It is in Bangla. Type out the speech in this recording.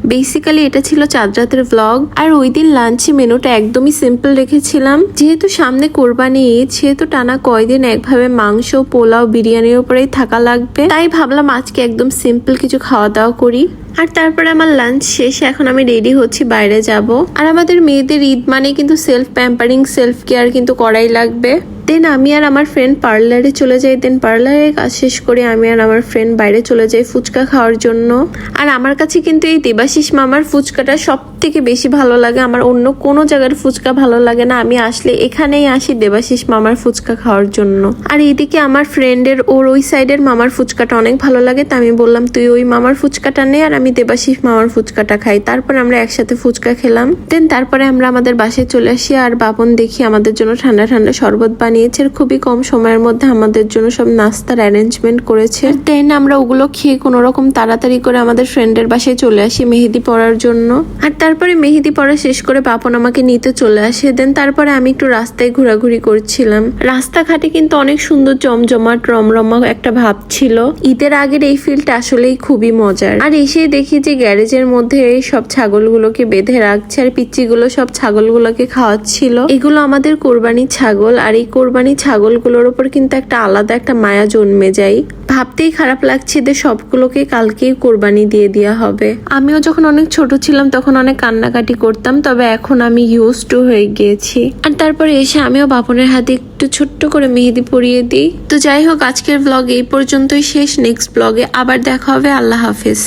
বেসিক্যালি এটা ছিল চাঁদ রাতের ব্লগ। আর ওই দিন লাঞ্চে মেনুটা একদমই সিম্পল রেখেছিলাম, যেহেতু সামনে কোরবানি ঈদ, সেহেতু টানা কয়দিন একভাবে মাংস, পোলাও, বিরিয়ানির উপরেই থাকা লাগবে, তাই ভাবলাম আজকে একদম সিম্পল কিছু খাওয়া দাওয়া করি। আর তারপরে আমার লাঞ্চ শেষে এখন আমি রেডি হচ্ছি, বাইরে যাব। আর আমাদের মেয়েদের ঈদ মানে কিন্তু সেলফ প্যাম্পারিং, সেলফ কেয়ার কিন্তু করাই লাগবে। দেন আমি আর আমার ফ্রেন্ড পার্লারে চলে যাই। দেন পার্লারে কাজ শেষ করে আমি আর আমার ফ্রেন্ড বাইরে চলে যাই ফুচকা খাওয়ার জন্য। আর আমার কাছে কিন্তু এই দেবাশিস মামার ফুচকাটা সব থেকে বেশি ভালো লাগে। আমার অন্য কোনো জায়গার ফুচকা ভালো লাগে না, আমি আসলে এখানেই আসি দেবাশিস মামার ফুচকা খাওয়ার জন্য। আর এইদিকে আমার ফ্রেন্ডের ওর ওই সাইডের মামার ফুচকাটা অনেক ভালো লাগে, তা আমি বললাম তুই ওই মামার ফুচকাটা নে আর আমি দেবাশিস মামার ফুচকাটা খাই। তারপর আমরা একসাথে ফুচকা খেলাম। দেন তারপরে আমরা আমাদের বাসায় চলে আসি। আর বাপন দেখি আমাদের জন্য ঠান্ডা ঠান্ডা শরবত বানিয়েছে। খুবই কম সময়ের মধ্যে আমাদের জন্য সব নাস্তার অ্যারেঞ্জমেন্ট করেছে। দেন আমরা ওগুলো খেয়ে কোনো রকম তাড়াতাড়ি করে আমাদের ফ্রেন্ডের বাসায় চলে আসি মেহেদি পড়ার জন্য। আর তারপরে মেহেদি পড়া শেষ করে বাপন আমাকে নিতে চলে আসে। দেন তারপরে আমি একটু রাস্তায় ঘোরাঘুরি করছিলাম। রাস্তাঘাটে কিন্তু অনেক সুন্দর জমজমাট রমরমা একটা ভাব ছিল। ঈদের আগের এই ফিলটা আসলেই খুবই মজার। আর এসে দেখি যে গ্যারেজের মধ্যে এই সব ছাগলগুলোকে বেঁধে রাখছে, আর পিচ্চিগুলো সব ছাগলগুলোকে খাওয়াচ্ছিল। এগুলো আমাদের কোরবানি ছাগল। আর এই কোরবানি ছাগলগুলোর উপর কিন্তু একটা আলাদা একটা মায়া জন্মে যায়। ভাবতেই খারাপ লাগছে যে সবগুলোকে কালকেই কোরবানি দিয়ে দেওয়া হবে। আমিও যখন অনেক ছোট ছিলাম তখন অনেক কান্নাকাটি করতাম, তবে এখন আমি ইউজ টু হয়ে গিয়েছি। আর তারপরে এসে আমিও বাপনের হাতে একটু ছোট্ট করে মেহেদি পরিয়ে দিই। তো যাই হোক, আজকের ব্লগ এই পর্যন্তই শেষ। নেক্সট ব্লগে আবার দেখা হবে। আল্লাহ হাফেজ।